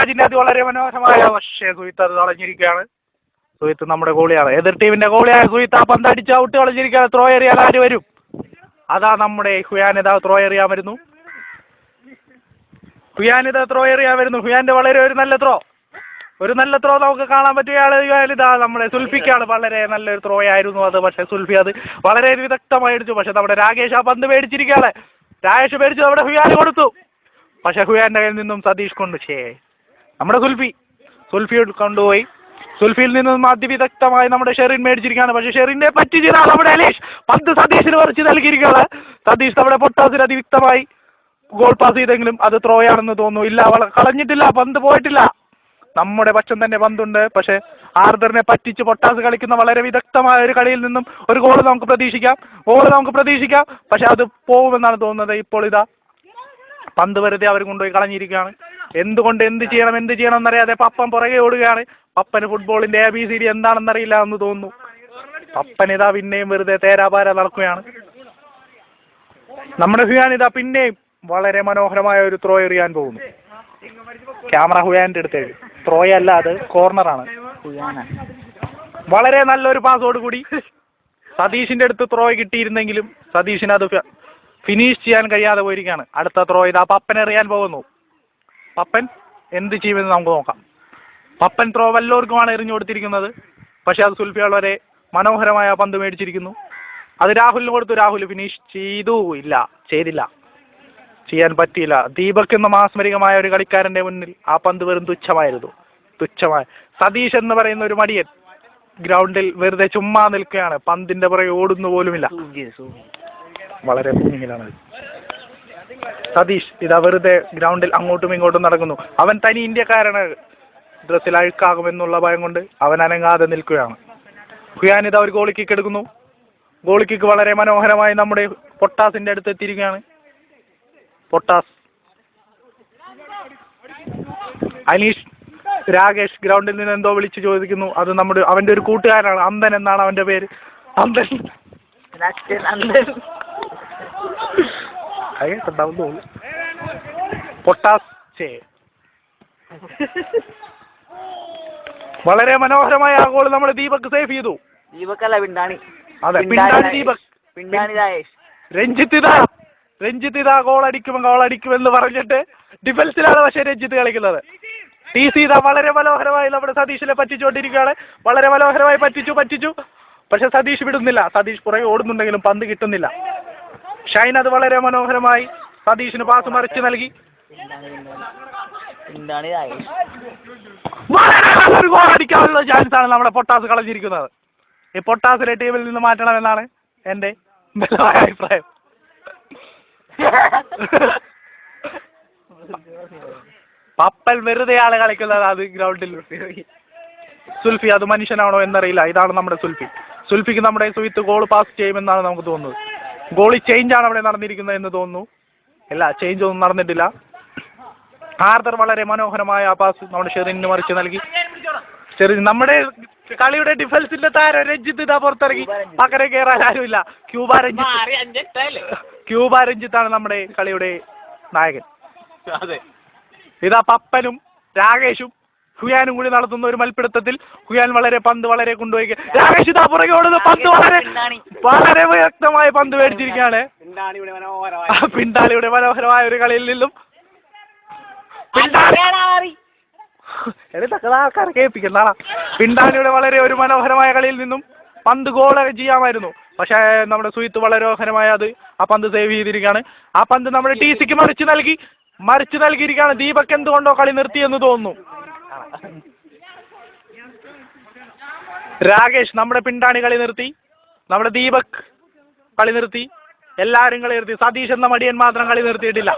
സിറാജിന്റെ അത് വളരെ മനോഹരമായ പക്ഷേ സുഹിത്ത് അത് കളഞ്ഞിരിക്കുകയാണ്. സുഹിത്ത് നമ്മുടെ ഗോളിയാണ്, എതിർ ടീമിന്റെ ഗോളിയായ സുഹിത്ത് ആ പന്ത് അടിച്ച് ഔട്ട് കളഞ്ഞിരിക്കുകയാണ്. ത്രോ എറിയാൻ ആര് വരും? അതാ നമ്മുടെ ഹുയാനിത ത്രോ എറിയാൻ വരുന്നു. ഹുയാനിത ത്രോ എറിയാൻ വരുന്നു. ഹുയാന്റെ വളരെ ഒരു നല്ല ത്രോ നമുക്ക് കാണാൻ പറ്റുകയാണ്. ഹുയാനിത നമ്മുടെ സുൽഫിക്കാണ് വളരെ നല്ലൊരു ത്രോ ആയിരുന്നു അത്. പക്ഷെ സുൽഫി അത് വളരെ വിദഗ്ധമായി അടിച്ചു. പക്ഷെ നമ്മുടെ രാകേഷ് ആ പന്ത് മേടിച്ചിരിക്കുകയാണ്. രാകേഷ് മേടിച്ചു നമ്മുടെ ഹുയാന് കൊടുത്തു. പക്ഷെ ഹുയാന്റെ കയ്യിൽ നിന്നും സതീഷ് നമ്മുടെ സുൽഫി കൊണ്ടുപോയി. സുൽഫിയിൽ നിന്നും അതിവിദഗ്ധമായി നമ്മുടെ ഷെറിൻ മേടിച്ചിരിക്കുകയാണ്. പക്ഷെ ഷെറിനെ പറ്റിച്ചില്ല നമ്മുടെ അലീഷ്. പന്ത് സതീഷിന് പറിച്ച് നൽകിയിരിക്കുകയാണ്. സതീഷ് നമ്മുടെ പൊട്ടാസിന് അതിവിദഗ്ധമായി ഗോൾ പാസ് ചെയ്തെങ്കിലും അത് ത്രോ ആണെന്ന് തോന്നുന്നു. ഇല്ല, കളഞ്ഞിട്ടില്ല, പന്ത് പോയിട്ടില്ല. നമ്മുടെ പക്ഷം തന്നെ പന്തുണ്ട്. പക്ഷെ ആർദറിനെ പറ്റിച്ച് പൊട്ടാസ് കളിക്കുന്ന വളരെ വിദഗ്ധമായ ഒരു കളിയിൽ നിന്നും ഒരു ഗോൾ നമുക്ക് പ്രതീക്ഷിക്കാം. പക്ഷെ അത് പോകുമെന്നാണ് തോന്നുന്നത്. ഇപ്പോൾ ഇതാ പന്ത് വെറുതെ അവർ കൊണ്ടുപോയി കളഞ്ഞിരിക്കുകയാണ്. എന്ത് ചെയ്യണം എന്നറിയാതെ പപ്പൻ പുറകെ ഓടുകയാണ്. പപ്പന് ഫുട്ബോളിന്റെ ABCD എന്താണെന്നറിയില്ല എന്ന് തോന്നുന്നു. പപ്പൻ ഇതാ പിന്നെയും വെറുതെ തേരാപാര നടക്കുകയാണ്. നമ്മുടെ ഹുയാൻ ഇതാ പിന്നെയും വളരെ മനോഹരമായ ഒരു ത്രോ എറിയാൻ പോകുന്നു. ക്യാമറ ഹുയാന്റെ അടുത്തേക്ക്. ത്രോ അല്ല, അത് കോർണറാണ്. വളരെ നല്ലൊരു പാസോട് കൂടി സതീഷിന്റെ അടുത്ത് ത്രോ കിട്ടിയിരുന്നെങ്കിലും സതീഷിന് അത് ഫിനിഷ് ചെയ്യാൻ കഴിയാതെ പോയിരിക്കുകയാണ്. അടുത്ത ത്രോ ഇതാ പപ്പൻ എറിയാൻ പോകുന്നു. പപ്പൻ എന്ത് ചെയ്യുമെന്ന് നമുക്ക് നോക്കാം. പപ്പൻ ത്രോ വല്ലവർക്കുമാണ് എറിഞ്ഞു കൊടുത്തിരിക്കുന്നത്. പക്ഷെ അത് സുൽഫി വളരെ മനോഹരമായ പന്ത് മേടിച്ചിരിക്കുന്നു. അത് രാഹുലിന് കൊടുത്തു. രാഹുൽ ഫിനിഷ് ചെയ്തില്ല, ചെയ്യാൻ പറ്റിയില്ല. ദീപക് എന്ന മാസ്മരികമായ ഒരു കളിക്കാരന്റെ മുന്നിൽ ആ പന്ത് വെറും തുച്ഛമായ സതീഷ് എന്ന് പറയുന്ന ഒരു മടിയൻ ഗ്രൗണ്ടിൽ വെറുതെ ചുമ്മാ നിൽക്കുകയാണ്. പന്തിന്റെ പുറകെ ഓടുന്നു പോലുമില്ല. വളരെ ഭൂമിയിലാണ് സതീഷ്. ഇതാ വെറുതെ ഗ്രൗണ്ടിൽ അങ്ങോട്ടും ഇങ്ങോട്ടും നടക്കുന്നു. അവൻ തനി ഇന്ത്യക്കാരന്, ഡ്രസ്സിൽ അഴുക്കാകുമെന്നുള്ള ഭയം കൊണ്ട് അവൻ അനങ്ങാതെ നിൽക്കുകയാണ്. ഹുയാൻ ഇതാ ഒരു ഗോളി കിക്ക് എടുക്കുന്നു. ഗോളി കിക്ക് വളരെ മനോഹരമായി നമ്മുടെ പൊട്ടാസിന്റെ അടുത്ത് എത്തിയിരിക്കുകയാണ്. പൊട്ടാസ്, അനീഷ്, രാകേഷ് ഗ്രൗണ്ടിൽ നിന്ന് എന്തോ വിളിച്ചു ചോദിക്കുന്നു. അത് അവന്റെ ഒരു കൂട്ടുകാരനാണ്, അന്തൻ എന്നാണ് അവന്റെ പേര്. അന്തൻ പൊട്ടാസ് വളരെ മനോഹരമായ ആ ഗോൾ നമ്മുടെ ദീപക് സേവ് ചെയ്തു. അതെ, രഞ്ജിത്ത് ഇതാ ഗോൾ അടിക്കുമെന്ന് പറഞ്ഞിട്ട് ഡിഫൻസിലാണ് പക്ഷേ രഞ്ജിത്ത് കളിക്കുന്നത്. TC ഇതാ വളരെ മനോഹരമായി നമ്മുടെ സതീഷിനെ പറ്റിച്ചുകൊണ്ടിരിക്കുകയാണ്. വളരെ മനോഹരമായി പറ്റിച്ചു. പക്ഷെ സതീഷ് വിടുന്നില്ല. സതീഷ് പുറകെ ഓടുന്നുണ്ടെങ്കിലും പന്ത് കിട്ടുന്നില്ല. ഷൈൻ അത് വളരെ മനോഹരമായി സതീഷിന് പാസ് മറിച്ച് നൽകി. ഒരു ഗോൾ അടിക്കാനുള്ള ചാൻസ് ആണ് നമ്മുടെ പൊട്ടാസ് കളഞ്ഞിരിക്കുന്നത്. ഈ പൊട്ടാസിനെ ടീമിൽ നിന്ന് മാറ്റണമെന്നാണ് എന്റെ ബലമായ അഭിപ്രായം. പപ്പൽ വെറുതെയാണ് കളിക്കുന്നത് അത് ഗ്രൗണ്ടിൽ. സുൽഫി അത് മനുഷ്യനാണോ എന്നറിയില്ല. ഇതാണ് നമ്മുടെ സുൽഫിക്ക് നമ്മുടെ സുഹിത്ത് ഗോൾ പാസ് ചെയ്യുമെന്നാണ് നമുക്ക് തോന്നുന്നത്. ഗോളി ചേഞ്ചാണ് അവിടെ നടന്നിരിക്കുന്നത് എന്ന് തോന്നുന്നു. ഇല്ല, ചേഞ്ച് ഒന്നും നടന്നിട്ടില്ല. ആർദർ വളരെ മനോഹരമായ ആ പാസ് നമ്മുടെ ഷെറിന് മറിച്ച് നൽകി. നമ്മുടെ കളിയുടെ ഡിഫൻസിന്റെ താരം രഞ്ജിത്ത് ഇതാ പുറത്തിറങ്ങി. പകരം കയറാൻ ആരുമില്ല. ക്യൂബ രഞ്ജിത്താണ് നമ്മുടെ കളിയുടെ നായകൻ. ഇതാ പപ്പനും രാകേഷും ഹുയാനും കൂടി നടത്തുന്ന ഒരു മൽപ്പിടുത്തത്തിൽ ഹുയാൻ പന്ത് വളരെ കൊണ്ടുപോയി. രാകേഷ് ഇതാ പുറകെ ഓടുന്നു. പന്ത് വളരെ വ്യക്തമായ പന്ത് മേടിച്ചിരിക്കുകയാണ്. പിണ്ടാളിയുടെ മനോഹരമായ ഒരു കളിയിൽ നിന്നും പിണ്ടാളിയുടെ വളരെ ഒരു മനോഹരമായ കളിയിൽ നിന്നും പന്ത് ഗോളൊക്കെ ചെയ്യാമായിരുന്നു. പക്ഷേ നമ്മുടെ സുഹിത്ത് വളരെ മനോഹരമായ ആ പന്ത് സേവ് ചെയ്തിരിക്കുകയാണ്. ആ പന്ത് നമ്മുടെ TCക്ക് മറിച്ച് നൽകിയിരിക്കുകയാണ്. ദീപക് എന്തുകൊണ്ടോ കളി നിർത്തിയെന്ന് തോന്നുന്നു. രാകേഷ് നമ്മുടെ പിണ്ടാണി കളി നിർത്തി. നമ്മുടെ ദീപക് കളി നിർത്തി. എല്ലാവരും കളി നിർത്തി. സതീഷ് എന്ന മടിയൻ മാത്രം കളി നിർത്തിയിട്ടില്ല.